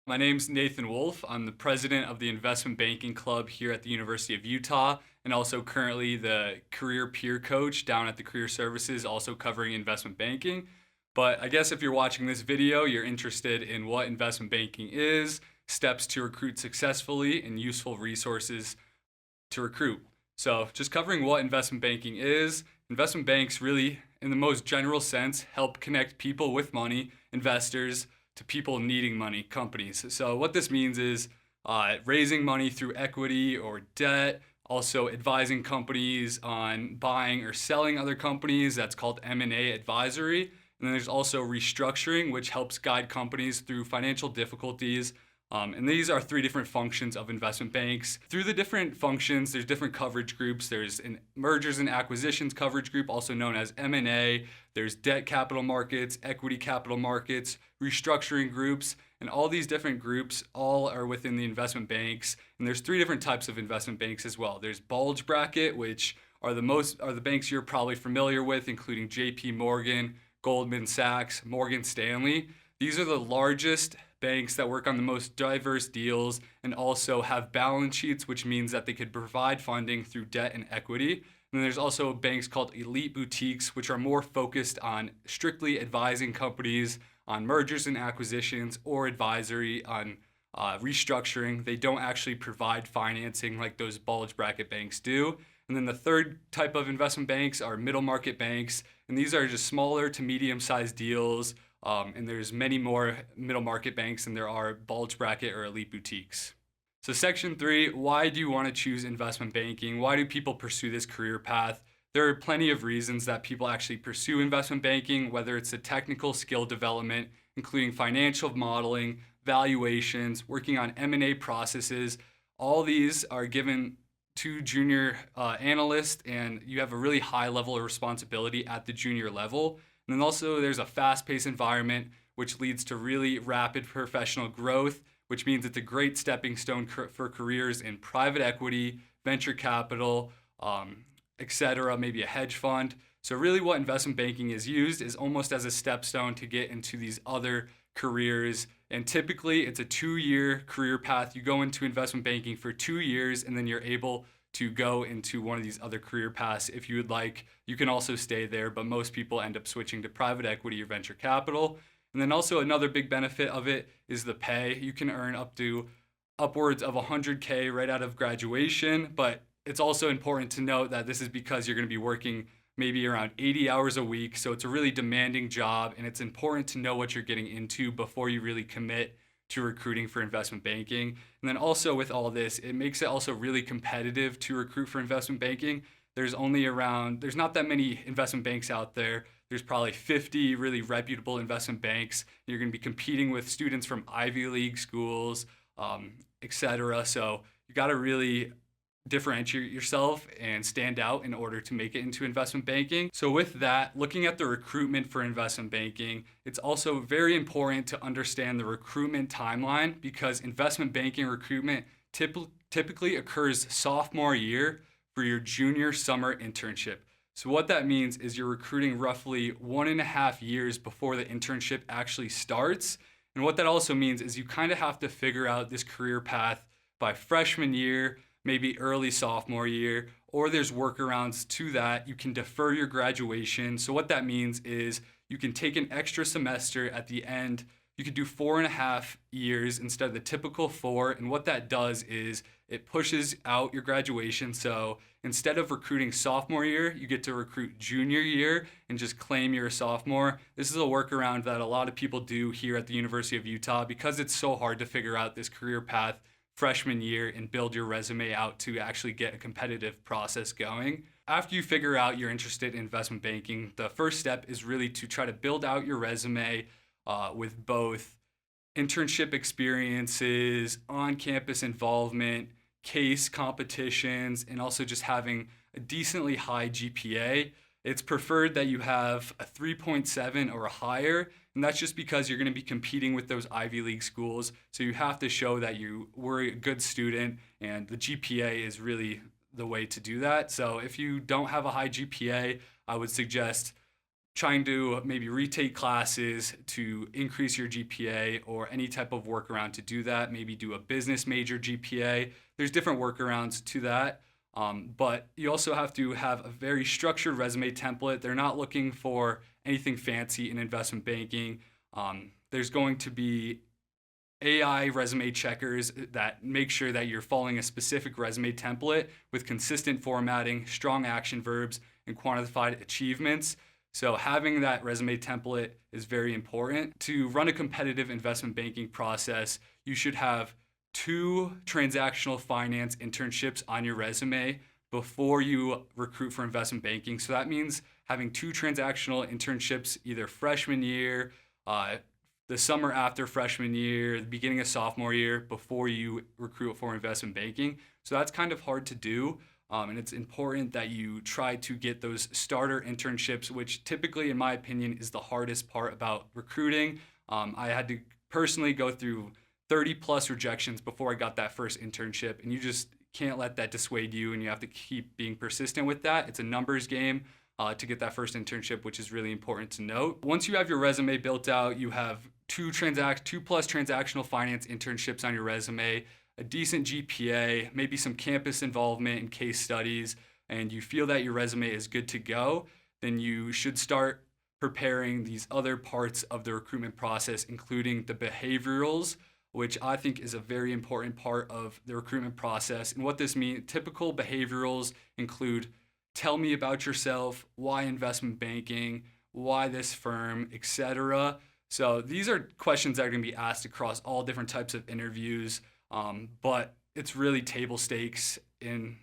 My name's Nathan Wolfe. I'm the president of the Investment Banking Club here at the University of Utah, and also currently the career peer coach down at the Career Services, also covering investment banking. But I guess if you're watching this video, you're interested in what investment banking is, steps to recruit successfully, and useful resources to recruit. So, just covering what investment banking is, investment banks really, in the most general sense, help connect people with money, investors, to people needing money, companies. So, what this means is raising money through equity or debt, also advising companies on buying or selling other companies. That's called M&A advisory. And then there's also restructuring, which helps guide companies through financial difficulties. And these are three different functions of investment banks. Through the different functions, there's different coverage groups. There's an mergers and acquisitions coverage group, also known as M&A. There's debt capital markets, equity capital markets, restructuring groups, and all these different groups all are within the investment banks. And there's three different types of investment banks as well. There's bulge bracket, which are the banks you're probably familiar with, including J.P. Morgan, Goldman Sachs, Morgan Stanley. These are the largest banks that work on the most diverse deals and also have balance sheets, which means that they could provide funding through debt and equity. And then there's also banks called elite boutiques, which are more focused on strictly advising companies on mergers and acquisitions or advisory on restructuring. They don't actually provide financing like those bulge bracket banks do. And then the third type of investment banks are middle market banks, and these are just smaller to medium sized deals. And there's many more middle market banks than there are bulge bracket or elite boutiques. So section 3, why do you want to choose investment banking? Why do people pursue this career path? There are plenty of reasons that people actually pursue investment banking, whether it's a technical skill development, including financial modeling, valuations, working on M&A processes. All these are given to junior analysts, and you have a really high level of responsibility at the junior level. And then also there's a fast-paced environment, which leads to really rapid professional growth, which means it's a great stepping stone for careers in private equity, venture capital, etc., maybe a hedge fund. So really what investment banking is used is almost as a stepstone to get into these other careers. And typically it's a 2-year career path. You go into investment banking for 2 years and then you're able to go into one of these other career paths if you would like. You can also stay there, but most people end up switching to private equity or venture capital. And then also another big benefit of it is the pay. You can earn up to upwards of 100K right out of graduation, but it's also important to note that this is because you're going to be working maybe around 80 hours a week. So it's a really demanding job, and it's important to know what you're getting into before you really commit to recruiting for investment banking. And then also with all this, it makes it also really competitive to recruit for investment banking. There's not that many investment banks out there. There's probably 50 really reputable investment banks. You're going to be competing with students from Ivy League schools, etc. So you got to really differentiate yourself and stand out in order to make it into investment banking. So with that, looking at the recruitment for investment banking, it's also very important to understand the recruitment timeline because investment banking recruitment typically occurs sophomore year for your junior summer internship. So what that means is you're recruiting roughly 1.5 years before the internship actually starts. And what that also means is you kind of have to figure out this career path by freshman year, maybe early sophomore year, or there's workarounds to that. You can defer your graduation. So what that means is you can take an extra semester at the end. You could do 4.5 years instead of the typical 4. And what that does is it pushes out your graduation. So instead of recruiting sophomore year, you get to recruit junior year and just claim you're a sophomore. This is a workaround that a lot of people do here at the University of Utah because it's so hard to figure out this career path freshman year and build your resume out to actually get a competitive process going. After you figure out you're interested in investment banking, the first step is really to try to build out your resume with both internship experiences, on-campus involvement, case competitions, and also just having a decently high GPA. It's preferred that you have a 3.7 or higher, and that's just because you're going to be competing with those Ivy League schools. So you have to show that you were a good student, and the GPA is really the way to do that. So if you don't have a high GPA, I would suggest trying to maybe retake classes to increase your GPA or any type of workaround to do that, maybe do a business major GPA. There's different workarounds to that. But you also have to have a very structured resume template. They're not looking for anything fancy in investment banking. There's going to be AI resume checkers that make sure that you're following a specific resume template with consistent formatting, strong action verbs, and quantified achievements. So having that resume template is very important. To run a competitive investment banking process, you should have 2 transactional finance internships on your resume before you recruit for investment banking. So that means having 2 transactional internships either freshman year, the summer after freshman year, the beginning of sophomore year, before you recruit for investment banking. So that's kind of hard to do. And it's important that you try to get those starter internships, which typically, in my opinion, is the hardest part about recruiting. I had to personally go through 30 plus rejections before I got that first internship, and you just can't let that dissuade you, and you have to keep being persistent with that. It's a numbers game to get that first internship, which is really important to note. Once you have your resume built out, you have 2 plus transactional finance internships on your resume, a decent GPA, maybe some campus involvement and case studies, and you feel that your resume is good to go, then you should start preparing these other parts of the recruitment process, including the behaviorals, which I think is a very important part of the recruitment process. And what this means, typical behaviorals include tell me about yourself, why investment banking, why this firm, etc. So these are questions that are going to be asked across all different types of interviews. But it's really table stakes in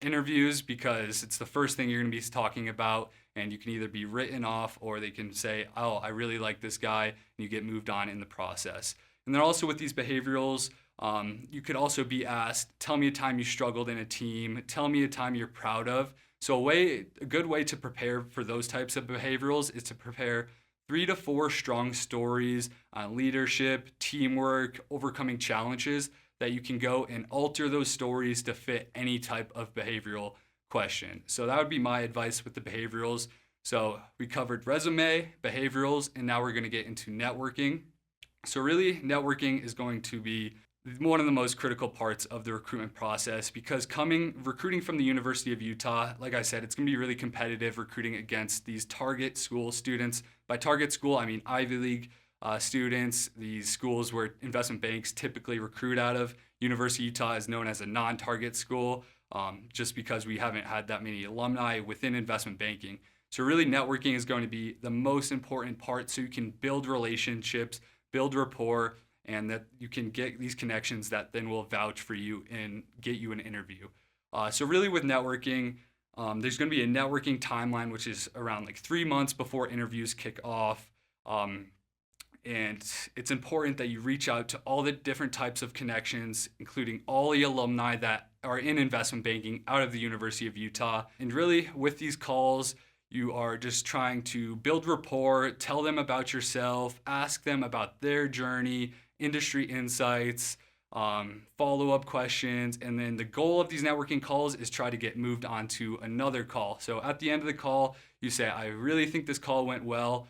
interviews because it's the first thing you're going to be talking about, and you can either be written off or they can say, oh, I really like this guy, and you get moved on in the process. And then also with these behaviorals, you could also be asked, tell me a time you struggled in a team, tell me a time you're proud of. So a good way to prepare for those types of behaviorals is to prepare 3 to 4 strong stories on leadership, teamwork, overcoming challenges that you can go and alter those stories to fit any type of behavioral question. So that would be my advice with the behaviorals. So we covered resume, behaviorals, and now we're going to get into networking. So really, networking is going to be one of the most critical parts of the recruitment process because recruiting from the University of Utah, like I said, it's going to be really competitive recruiting against these target school students. By target school, I mean Ivy League students, these schools where investment banks typically recruit out of. University of Utah is known as a non-target school just because we haven't had that many alumni within investment banking. So really networking is going to be the most important part so you can build relationships, build rapport, and that you can get these connections that then will vouch for you and get you an interview. So really with networking, there's going to be a networking timeline, which is around like 3 months before interviews kick off. And it's important that you reach out to all the different types of connections, including all the alumni that are in investment banking out of the University of Utah. And really with these calls, you are just trying to build rapport, tell them about yourself, ask them about their journey, industry insights, follow-up questions, and then the goal of these networking calls is try to get moved on to another call. So at the end of the call, you say, I really think this call went well.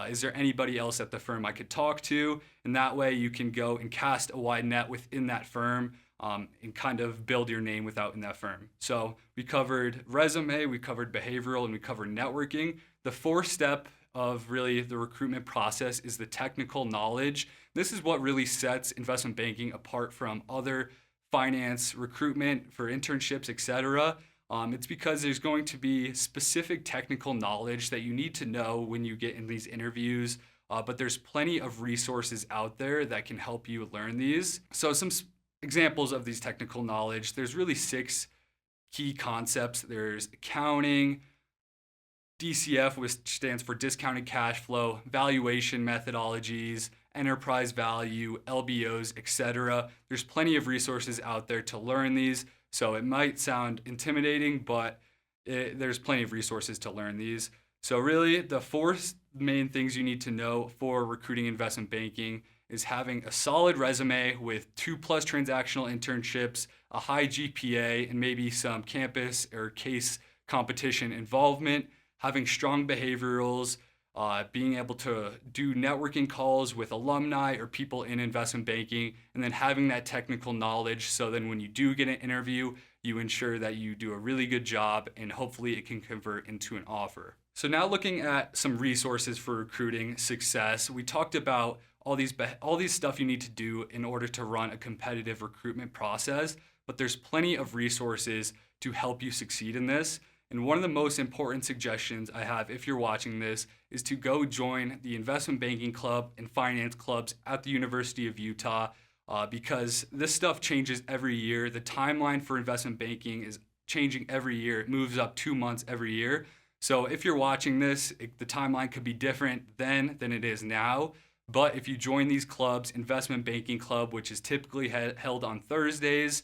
Is there anybody else at the firm I could talk to? And that way you can go and cast a wide net within that firm and kind of build your name without in that firm. So we covered resume, we covered behavioral, and we covered networking. The 4th step of really the recruitment process is the technical knowledge. This is what really sets investment banking apart from other finance, recruitment for internships, etc. It's because there's going to be specific technical knowledge that you need to know when you get in these interviews, but there's plenty of resources out there that can help you learn these. So some examples of these technical knowledge, there's really 6 key concepts. There's accounting, DCF, which stands for discounted cash flow, valuation methodologies, enterprise value, LBOs, etc. There's plenty of resources out there to learn these. So it might sound intimidating, but there's plenty of resources to learn these. So really the 4 main things you need to know for recruiting investment banking is having a solid resume with 2+ transactional internships, a high GPA, and maybe some campus or case competition involvement, having strong behaviorals, being able to do networking calls with alumni or people in investment banking, and then having that technical knowledge so then when you do get an interview, you ensure that you do a really good job and hopefully it can convert into an offer. So now looking at some resources for recruiting success, we talked about all these stuff you need to do in order to run a competitive recruitment process, but there's plenty of resources to help you succeed in this. And one of the most important suggestions I have if you're watching this is to go join the investment banking club and finance clubs at the University of Utah because this stuff changes every year. The timeline for investment banking is changing every year. It moves up 2 months every year. So if you're watching this, the timeline could be different then than it is now. But if you join these clubs, investment banking club, which is typically held on Thursdays,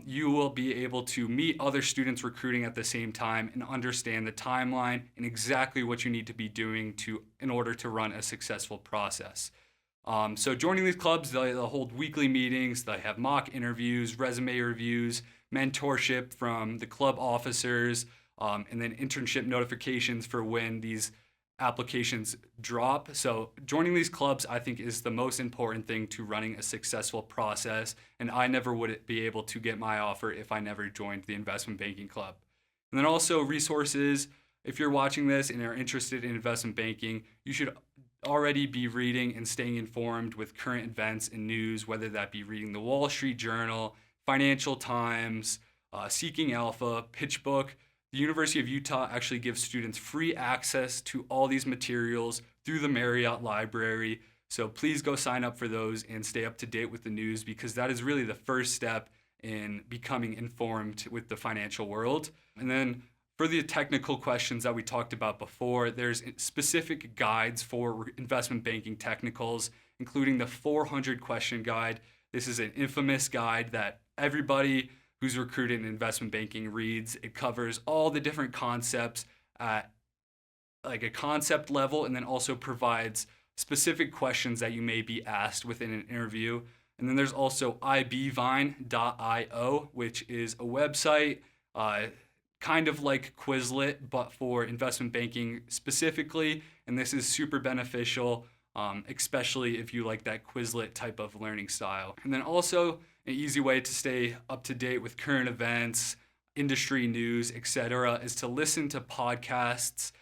you will be able to meet other students recruiting at the same time and understand the timeline and exactly what you need to be doing in order to run a successful process. So joining these clubs, they'll hold weekly meetings, they have mock interviews, resume reviews, mentorship from the club officers, and then internship notifications for when these applications drop. So joining these clubs, I think, is the most important thing to running a successful process. And I never would be able to get my offer if I never joined the investment banking club. And then also resources. If you're watching this and are interested in investment banking, you should already be reading and staying informed with current events and news, whether that be reading the Wall Street Journal, Financial Times, Seeking Alpha, PitchBook. The University of Utah actually gives students free access to all these materials through the Marriott Library. So please go sign up for those and stay up to date with the news because that is really the first step in becoming informed with the financial world. And then for the technical questions that we talked about before, there's specific guides for investment banking technicals, including the 400 question guide. This is an infamous guide that everybody who's recruited in investment banking reads. It covers all the different concepts at like a concept level and then also provides specific questions that you may be asked within an interview. And then there's also ibvine.io, which is a website kind of like Quizlet, but for investment banking specifically. And this is super beneficial, especially if you like that Quizlet type of learning style. And then also an easy way to stay up to date with current events, industry news, etc., is to listen to podcasts.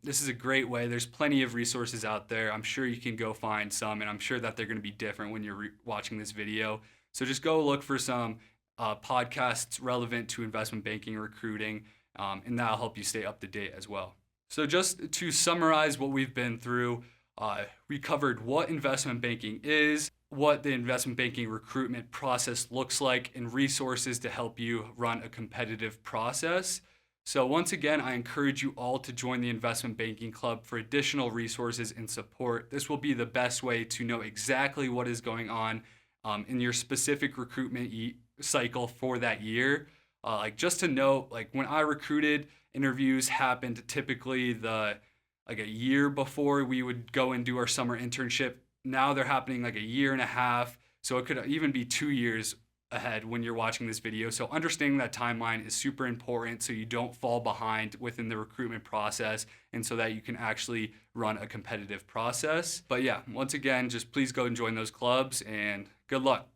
This is a great way. There's plenty of resources out there. I'm sure you can go find some, and I'm sure that they're going to be different when you're watching this video. So just go look for some podcasts relevant to investment banking and recruiting, and that'll help you stay up to date as well. So just to summarize what we've been through, we covered what investment banking is, what the investment banking recruitment process looks like, and resources to help you run a competitive process. So once again, I encourage you all to join the Investment Banking Club for additional resources and support. This will be the best way to know exactly what is going on in your specific recruitment cycle for that year. Like just to note, like when I recruited, interviews happened typically a year before we would go and do our summer internship. Now they're happening like a year and a half. So it could even be 2 years ahead when you're watching this video. So understanding that timeline is super important so you don't fall behind within the recruitment process and so that you can actually run a competitive process. But yeah, once again, just please go and join those clubs and good luck.